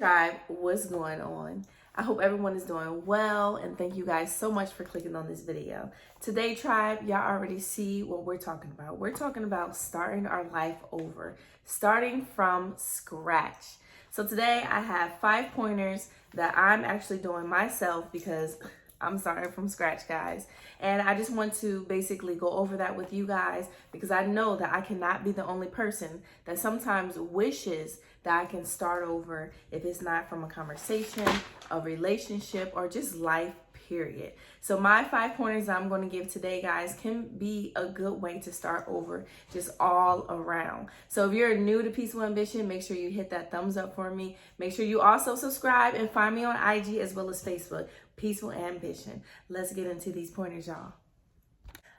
Tribe, what's going on? I hope everyone is doing well, and thank you guys so much for clicking on this video. Today, Tribe, y'all already see what we're talking about. We're talking about starting our life over, starting from scratch. So today I have 5 pointers that I'm actually doing myself because I'm starting from scratch, guys. And I just want to basically go over that with you guys because I know that I cannot be the only person that sometimes wishes that I can start over if it's not from a conversation, a relationship, or just life, period. So my 5 pointers I'm going to give today, guys, can be a good way to start over just all around. So if you're new to Peaceful Ambition, make sure you hit that thumbs up for me. Make sure you also subscribe and find me on IG as well as Facebook, Peaceful Ambition. Let's get into these pointers, y'all.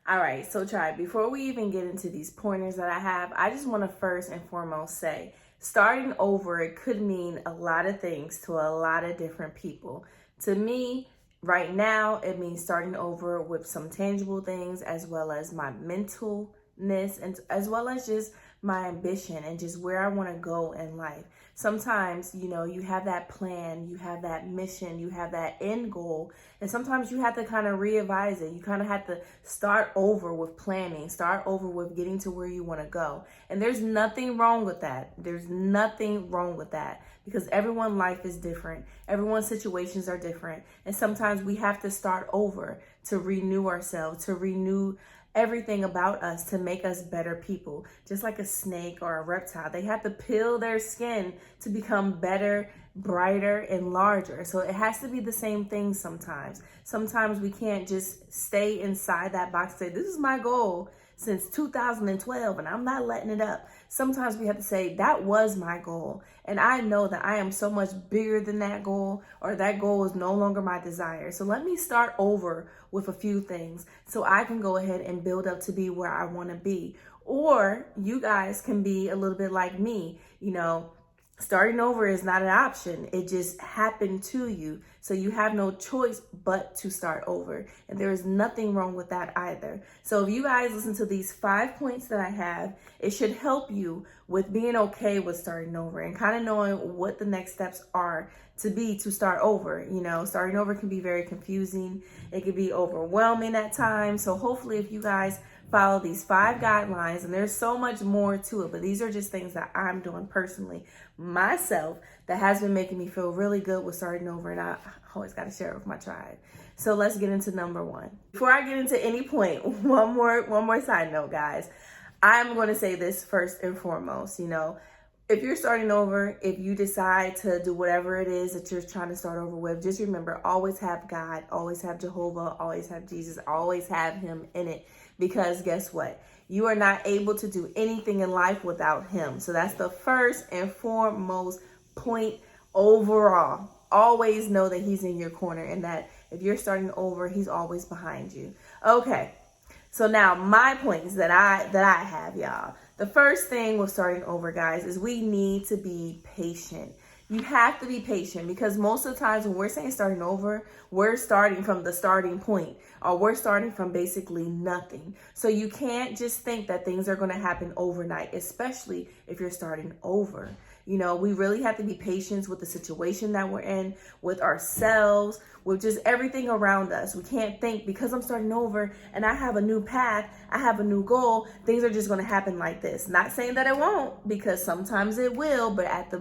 All right, so Tribe, before we even get into these pointers that I have, I just want to first and foremost say, starting over, it could mean a lot of things to a lot of different people. To me, right now, it means starting over with some tangible things as well as my mentalness and as well as just my ambition and just where I want to go in life. Sometimes, you have that plan, you have that mission, you have that end goal, and sometimes you have to kind of revise it. You kind of have to start over with planning, start over with getting to where you want to go. And there's nothing wrong with that. There's nothing wrong with that because everyone's life is different. Everyone's situations are different. And sometimes we have to start over to renew ourselves, to renew everything about us to make us better people. Just like a snake or a reptile, they have to peel their skin to become better, brighter, and larger. So it has to be the same thing sometimes. Sometimes we can't just stay inside that box and say, this is my goal since 2012 and I'm not letting it up. Sometimes we have to say, that was my goal. And I know that I am so much bigger than that goal, or that goal is no longer my desire. So let me start over with a few things so I can go ahead and build up to be where I want to be. Or you guys can be a little bit like me, starting over is not an option. It just happened to you. So you have no choice but to start over. And there is nothing wrong with that either. So if you guys listen to these 5 points that I have, it should help you with being okay with starting over and kind of knowing what the next steps are to start over. Starting over can be very confusing. It can be overwhelming at times. So hopefully if you guys follow these 5 guidelines, and there's so much more to it, but these are just things that I'm doing personally myself that has been making me feel really good with starting over, and I always got to share it with my tribe. So let's get into number 1. Before I get into any point, one more side note, guys. I'm going to say this first and foremost. If you're starting over, if you decide to do whatever it is that you're trying to start over with, just remember, always have God, always have Jehovah, always have Jesus, always have him in it. Because guess what? You are not able to do anything in life without him. So that's the first and foremost point overall. Always know that he's in your corner and that if you're starting over, he's always behind you. Okay. So now my points that I have, y'all. The first thing with starting over, guys, is we need to be patient. You have to be patient because most of the times when we're saying starting over, we're starting from the starting point, or we're starting from basically nothing. So you can't just think that things are going to happen overnight, especially if you're starting over. We really have to be patient with the situation that we're in, with ourselves, with just everything around us. We can't think because I'm starting over and I have a new path, I have a new goal, things are just going to happen like this. Not saying that it won't, because sometimes it will, but at the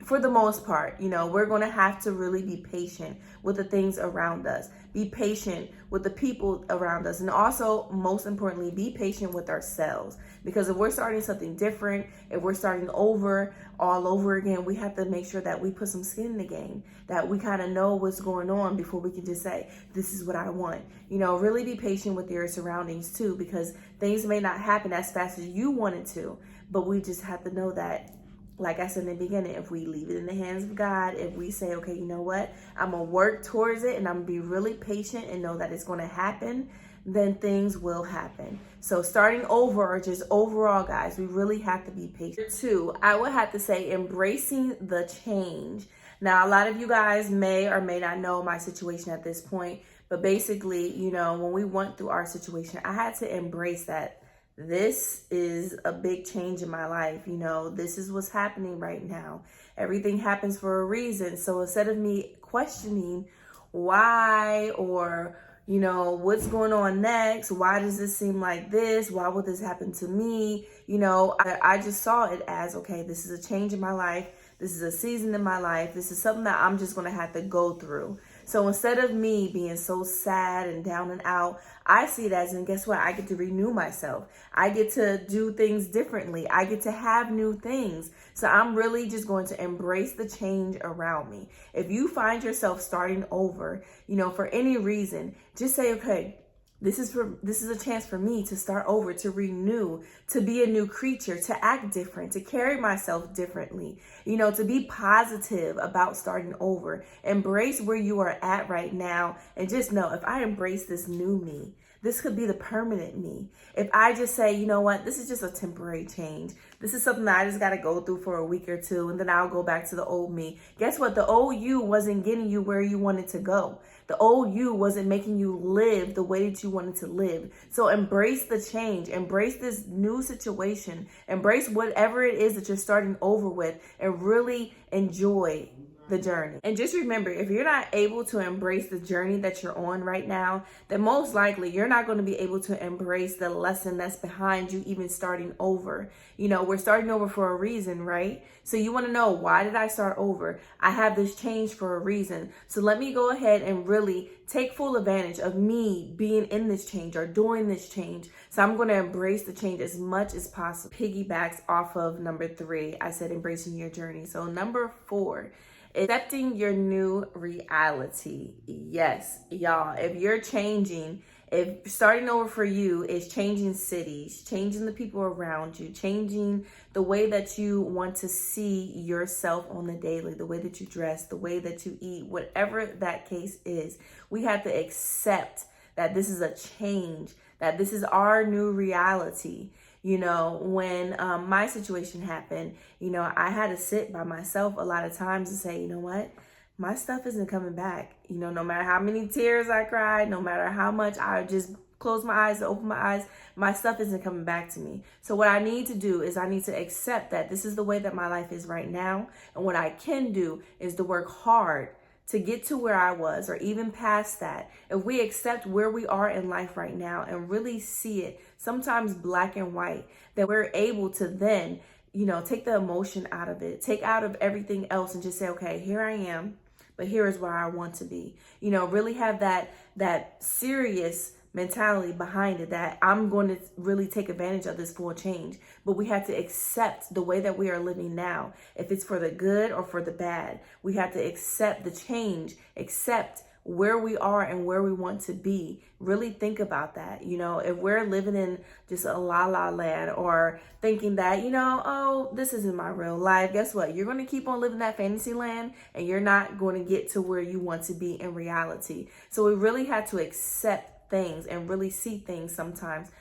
for the most part, we're going to have to really be patient with the things around us. Be patient with the people around us. And also, most importantly, be patient with ourselves. Because if we're starting something different, if we're starting over, all over again, we have to make sure that we put some skin in the game, that we kind of know what's going on before we can just say, this is what I want. Really be patient with your surroundings too, because things may not happen as fast as you wanted to, but we just have to know that, like I said in the beginning, if we leave it in the hands of God, if we say, okay, you know what, I'm going to work towards it and I'm going to be really patient and know that it's going to happen, then things will happen. So starting over, or just overall, guys, we really have to be patient. 2, I would have to say embracing the change. Now, a lot of you guys may or may not know my situation at this point, but basically, when we went through our situation, I had to embrace that this is a big change in my life. You know, this is what's happening right now. Everything happens for a reason. So instead of me questioning why, or, you know, what's going on next? Why does this seem like this? Why would this happen to me? You know, I just saw it as, okay, this is a change in my life. This is a season in my life. This is something that I'm just going to have to go through. So instead of me being so sad and down and out, I see it as, and guess what? I get to renew myself. I get to do things differently. I get to have new things. So I'm really just going to embrace the change around me. If you find yourself starting over, you know, for any reason, just say, okay, this is a chance for me to start over, to renew, to be a new creature, to act different, to carry myself differently, you know, to be positive about starting over. Embrace where you are at right now, and just know, if I embrace this new me, this could be the permanent me. If I just say, you know what, this is just a temporary change. This is something that I just got to go through for a week or two, and then I'll go back to the old me. Guess what? The old you wasn't getting you where you wanted to go. The old you wasn't making you live the way that you wanted to live. So embrace the change. Embrace this new situation. Embrace whatever it is that you're starting over with, and really enjoy the journey. And just remember, if you're not able to embrace the journey that you're on right now, then most likely you're not going to be able to embrace the lesson that's behind you even starting over. You know, we're starting over for a reason, right? So you want to know, why did I start over? I have this change for a reason. So let me go ahead and really take full advantage of me being in this change or doing this change. So I'm going to embrace the change as much as possible. Piggybacks off of number 3. I said embracing your journey. So number 4, accepting your new reality. Yes, y'all, if you're changing, if starting over for you is changing cities, changing the people around you, changing the way that you want to see yourself on the daily, the way that you dress, the way that you eat, whatever that case is, we have to accept that this is a change, that this is our new reality. You know, when my situation happened, you know, I had to sit by myself a lot of times and say, you know what, my stuff isn't coming back. You know, no matter how many tears I cried, no matter how much I just close my eyes and open my eyes, my stuff isn't coming back to me. So what I need to do is I need to accept that this is the way that my life is right now. And what I can do is to work hard to get to where I was, or even past that. If we accept where we are in life right now and really see it, sometimes black and white, that we're able to then, you know, take the emotion out of it, take out of everything else, and just say, okay, here I am, but here is where I want to be. You know, really have that serious mentality behind it, that I'm going to really take advantage of this full change. But we have to accept the way that we are living now, if it's for the good or for the bad. We have to accept the change, accept where we are and where we want to be. Really think about that. You know, if we're living in just a la land, or thinking that, you know, oh, this isn't my real life, guess what? You're going to keep on living that fantasy land, and you're not going to get to where you want to be in reality. So we really have to accept things and really see things sometimes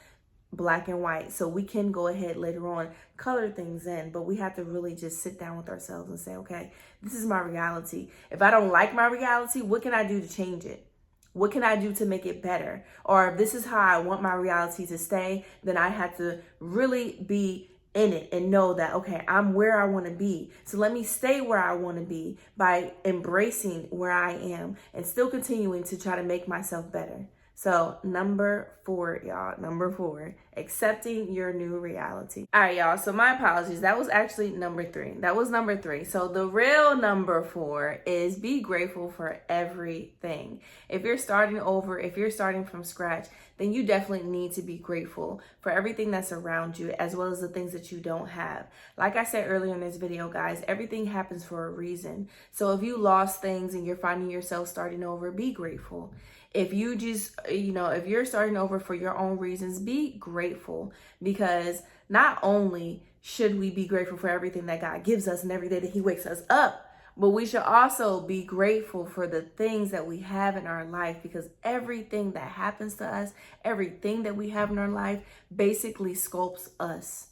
black and white, so we can go ahead later on color things in. But we have to really just sit down with ourselves and say, okay, this is my reality. If I don't like my reality, what can I do to change it? What can I do to make it better? Or if this is how I want my reality to stay, then I have to really be in it and know that, okay, I'm where I want to be. So let me stay where I want to be by embracing where I am and still continuing to try to make myself better. So number 4, y'all, number 4, accepting your new reality. All right, y'all. So my apologies. That was actually number 3. That was number 3. So the real number 4 is be grateful for everything. If you're starting over, if you're starting from scratch, then you definitely need to be grateful for everything that's around you, as well as the things that you don't have. Like I said earlier in this video, guys, everything happens for a reason. So if you lost things and you're finding yourself starting over, be grateful. If you just, you know, if you're starting over for your own reasons, be grateful, because not only should we be grateful for everything that God gives us and every day that He wakes us up, but we should also be grateful for the things that we have in our life, because everything that happens to us, everything that we have in our life basically sculpts us.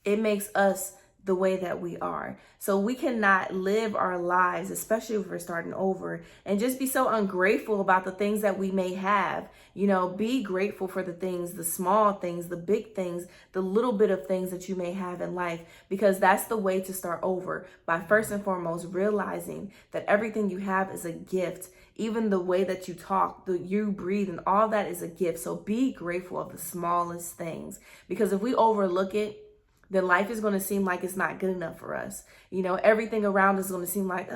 It makes us the way that we are. So we cannot live our lives, especially if we're starting over, and just be so ungrateful about the things that we may have. You know, be grateful for the things, the small things, the big things, the little bit of things that you may have in life, because that's the way to start over, by first and foremost realizing that everything you have is a gift. Even the way that you talk, you breathe, and all that is a gift. So be grateful of the smallest things, because if we overlook it, then life is going to seem like it's not good enough for us. You know, everything around us is going to seem like,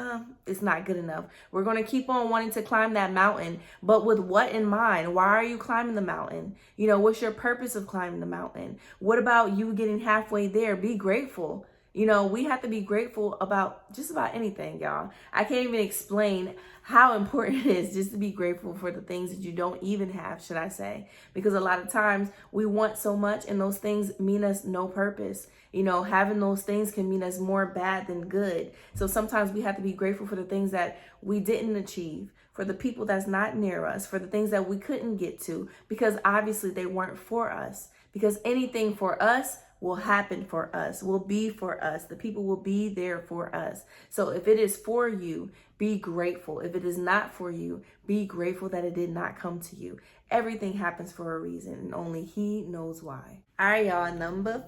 it's not good enough. We're going to keep on wanting to climb that mountain, but with what in mind? Why are you climbing the mountain? You know, what's your purpose of climbing the mountain? What about you getting halfway there? Be grateful. You know, we have to be grateful about just about anything, y'all. I can't even explain how important it is just to be grateful for the things that you don't even have, should I say. Because a lot of times we want so much and those things mean us no purpose. You know, having those things can mean us more bad than good. So sometimes we have to be grateful for the things that we didn't achieve, for the people that's not near us, for the things that we couldn't get to, because obviously they weren't for us. Because anything for us will happen for us, will be for us. The people will be there for us. So if it is for you, be grateful. If it is not for you, be grateful that it did not come to you. Everything happens for a reason, and only He knows why. All right, y'all, number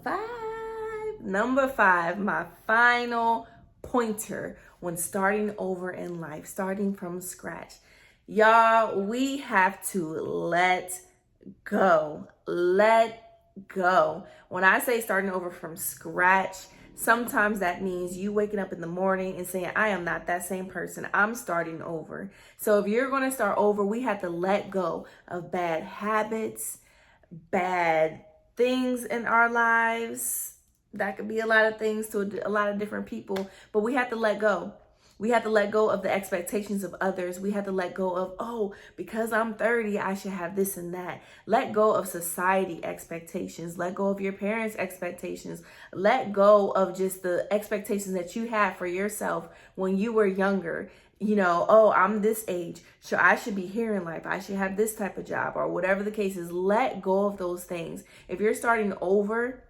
five, my final pointer when starting over in life, starting from scratch. Y'all, we have to let go. Let go. When I say starting over from scratch, sometimes that means you waking up in the morning and saying, I am not that same person. I'm starting over. So if you're going to start over, we have to let go of bad habits, bad things in our lives. That could be a lot of things to a lot of different people, but we have to let go. We have to let go of the expectations of others. We have to let go of, because I'm 30, I should have this and that. Let go of society expectations. Let go of your parents' expectations. Let go of just the expectations that you had for yourself when you were younger. You know, I'm this age, so I should be here in life. I should have this type of job, or whatever the case is. Let go of those things. If you are starting over,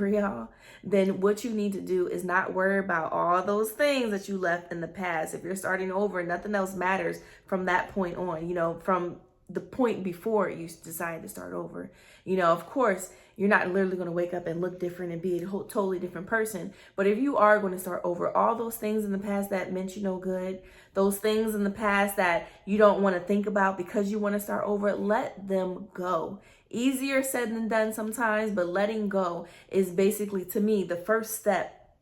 y'all, then what you need to do is not worry about all those things that you left in the past. If you're starting over, nothing else matters from that point on, you know, from the point before you decided to start over. You know, of course, you're not literally going to wake up and look different and be a totally different person. But if you are going to start over, all those things in the past that meant you no good, those things in the past that you don't want to think about because you want to start over, let them go. Easier said than done sometimes, but letting go is basically, to me, the first step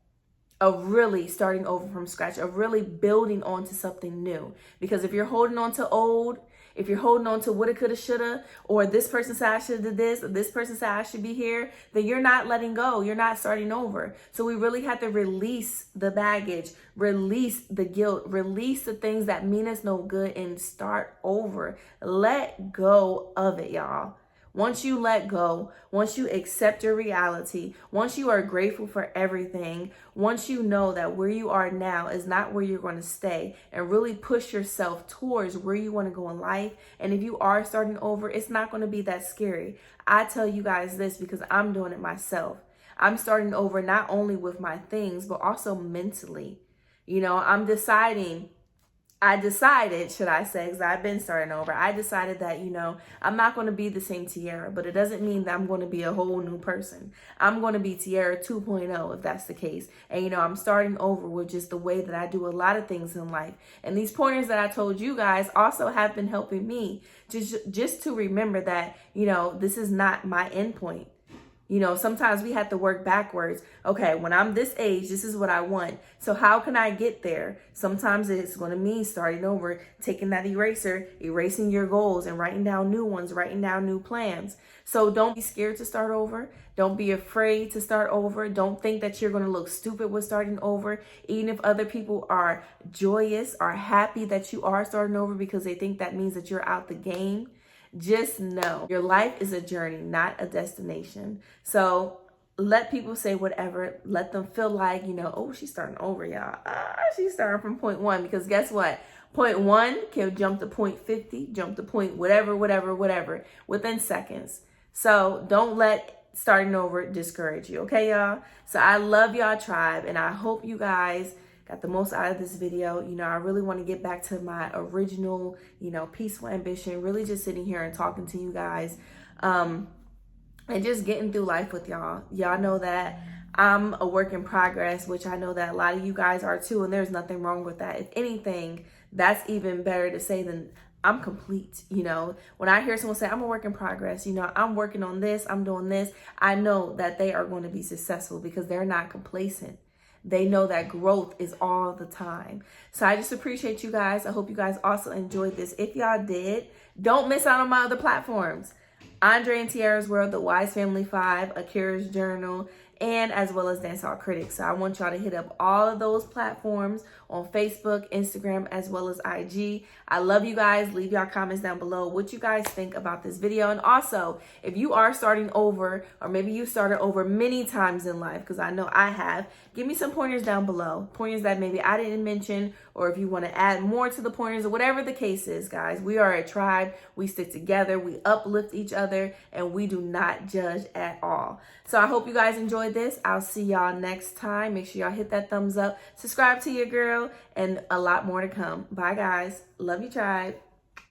of really starting over from scratch, of really building onto something new. Because if you're holding on to old, if you're holding on to woulda, coulda, shoulda, or this person said I should have did this, or this person said I should be here, then you're not letting go. You're not starting over. So we really have to release the baggage, release the guilt, release the things that mean us no good, and start over. Let go of it, y'all. Once you let go, once you accept your reality, once you are grateful for everything, once you know that where you are now is not where you're going to stay, and really push yourself towards where you want to go in life. And if you are starting over, it's not going to be that scary. I tell you guys this because I'm doing it myself. I'm starting over not only with my things, but also mentally. You know, I decided, should I say, because I've been starting over, I decided that, you know, I'm not going to be the same Tiera, but it doesn't mean that I'm going to be a whole new person. I'm going to be Tiera 2.0 if that's the case. And, you know, I'm starting over with just the way that I do a lot of things in life. And these pointers that I told you guys also have been helping me just to remember that, you know, this is not my end point. You know, sometimes we have to work backwards. Okay, when I'm this age, this is what I want. So how can I get there? Sometimes it's going to mean starting over, taking that eraser, erasing your goals and writing down new ones, writing down new plans. So don't be scared to start over. Don't be afraid to start over. Don't think that you're going to look stupid with starting over. Even if other people are joyous, are happy that you are starting over because they think that means that you're out the game. Just know your life is a journey, not a destination. So let people say whatever. Let them feel like, you know, oh, she's starting over, y'all. She's starting from point one, because guess what? Point one can jump to point 50, jump to point whatever, within seconds. So don't let starting over discourage you. Okay, y'all? So I love y'all, tribe, and I hope you guys got the most out of this video. You know, I really want to get back to my original, you know, peaceful ambition, really just sitting here and talking to you guys, and just getting through life with y'all. Y'all know that I'm a work in progress, which I know that a lot of you guys are too, and there's nothing wrong with that. If anything, that's even better to say than I'm complete. You know, when I hear someone say I'm a work in progress, you know, I'm working on this, I'm doing this, I know that they are going to be successful because they're not complacent. They know that growth is all the time. So I just appreciate you guys. I hope you guys also enjoyed this. If y'all did, don't miss out on my other platforms. Andre&Tiera's World, The Wise Family 5, Akira's Journal, and as well as Dancehall Critics. So I want y'all to hit up all of those platforms on Facebook, Instagram, as well as IG. I love you guys. Leave y'all comments down below what you guys think about this video. And also, if you are starting over, or maybe you started over many times in life, because I know I have, give me some pointers down below. Pointers that maybe I didn't mention, or if you want to add more to the pointers, or whatever the case is, guys. We are a tribe. We stick together. We uplift each other, and we do not judge at all. So I hope you guys enjoyed this. I'll see y'all next time. Make sure y'all hit that thumbs up. Subscribe to your girl, and a lot more to come. Bye, guys. Love you, tribe.